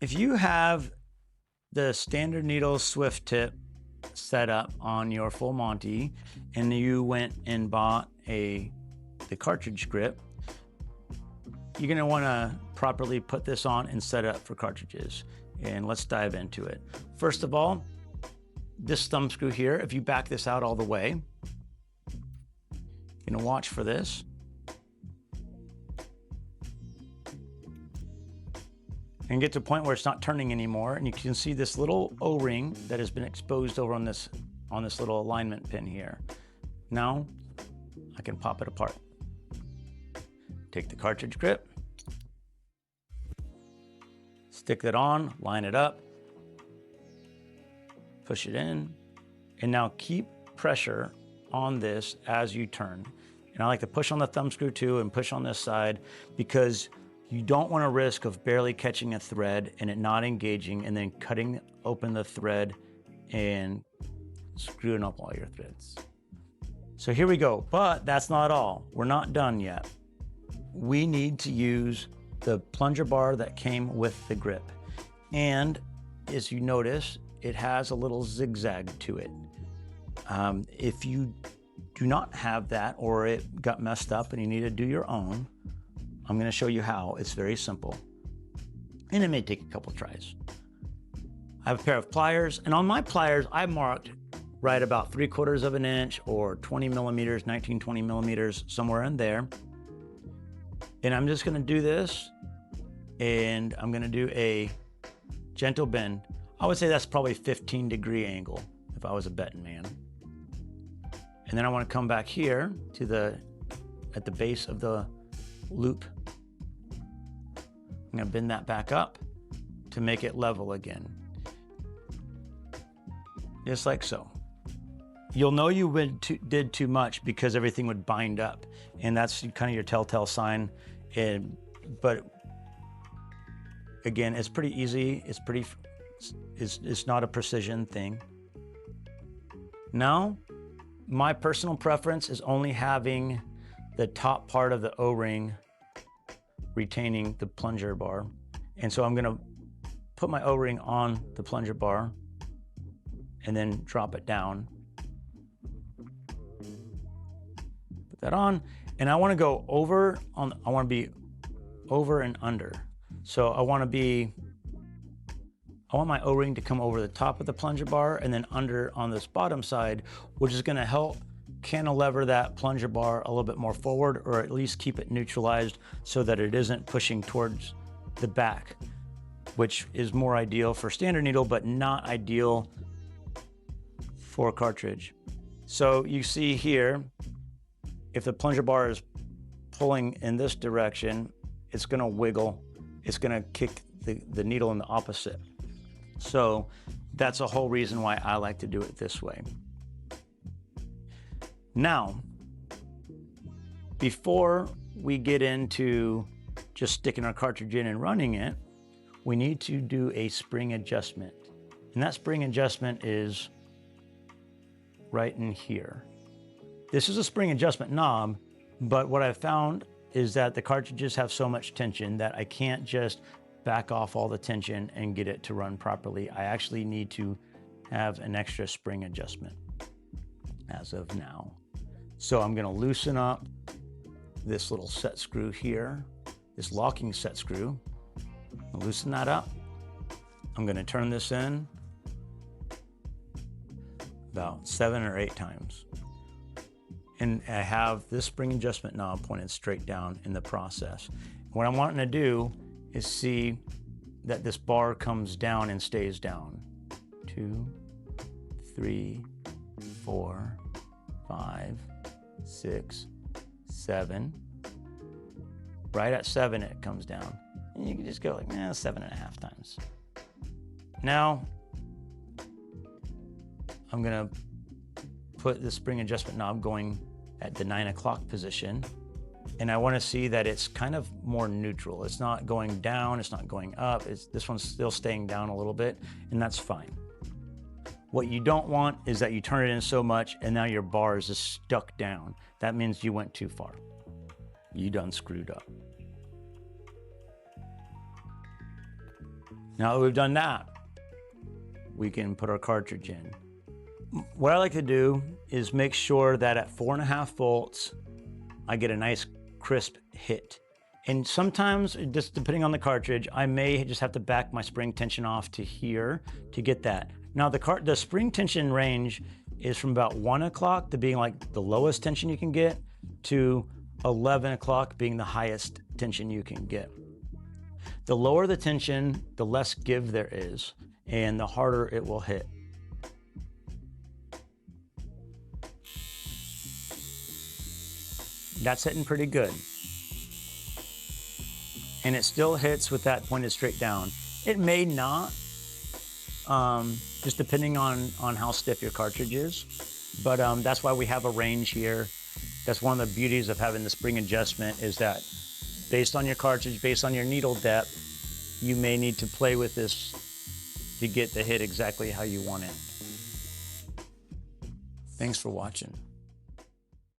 If you have the standard needle swift tip set up on your full Monty and you went and bought the cartridge grip, you're going to want to properly put this on and set it up for cartridges. And let's dive into it. First of all, this thumb screw here, if you back this out all the way, you're going to watch for this. And get to a point where it's not turning anymore, and you can see this little O-ring that has been exposed over on this little alignment pin here. Now I can pop it apart. Take the cartridge grip, stick that on, line it up, push it in, and now keep pressure on this as you turn. And I like to push on the thumb screw too and push on this side, because you don't want to risk of barely catching a thread and it not engaging and then cutting open the thread and screwing up all your threads. So here we go, but that's not all. We're not done yet. We need to use the plunger bar that came with the grip. And as you notice, it has a little zigzag to it. If you do not have that, or it got messed up and you need to do your own, I'm going to show you how. It's very simple, and it may take a couple tries. I have a pair of pliers, and on my pliers, I marked right about 3/4 of an inch or 20 millimeters, 19, 20 millimeters, somewhere in there. And I'm just going to do this, and I'm going to do a gentle bend. I would say that's probably 15-degree angle if I was a betting man. And then I want to come back here to at the base of the loop. I'm going to bend that back up to make it level again. Just like so. You'll know you did too much because everything would bind up, and that's kind of your telltale sign. But again, it's pretty easy. It's not a precision thing. Now, my personal preference is only having the top part of the O-ring retaining the plunger bar. And so I'm gonna put my O-ring on the plunger bar and then drop it down. Put that on, and I wanna go over I wanna be over and under. So I want my O-ring to come over the top of the plunger bar and then under on this bottom side, which is gonna help cantilever that plunger bar a little bit more forward, or at least keep it neutralized so that it isn't pushing towards the back, which is more ideal for standard needle, but not ideal for cartridge. So you see here, if the plunger bar is pulling in this direction, it's gonna wiggle. It's gonna kick the needle in the opposite. So that's a whole reason why I like to do it this way. Now, before we get into just sticking our cartridge in and running it, we need to do a spring adjustment. And that spring adjustment is right in here. This is a spring adjustment knob, but what I've found is that the cartridges have so much tension that I can't just back off all the tension and get it to run properly. I actually need to have an extra spring adjustment as of now. So I'm gonna loosen up this little set screw here, this locking set screw. I'll loosen that up. I'm gonna turn this in about 7 or 8 times. And I have this spring adjustment knob pointed straight down in the process. What I'm wanting to do is see that this bar comes down and stays down. 2, 3, 4, 5, 6, 7. Right at 7 it comes down. And you can just go like, 7.5 times. Now, I'm gonna put the spring adjustment knob going at the 9 o'clock position. And I wanna see that it's kind of more neutral. It's not going down, it's not going up. This one's still staying down a little bit, and that's fine. What you don't want is that you turn it in so much and now your bar is just stuck down. That means you went too far. You done screwed up. Now that we've done that, we can put our cartridge in. What I like to do is make sure that at 4.5 volts, I get a nice crisp hit. And sometimes, just depending on the cartridge, I may just have to back my spring tension off to here to get that. Now the spring tension range is from about 1 o'clock to being like the lowest tension you can get to 11 o'clock being the highest tension you can get. The lower the tension, the less give there is, and the harder it will hit. That's hitting pretty good. And it still hits with that pointed straight down. It may not, just depending on how stiff your cartridge is. But that's why we have a range here. That's one of the beauties of having the spring adjustment, is that based on your cartridge, based on your needle depth, you may need to play with this to get the hit exactly how you want it. Thanks for watching.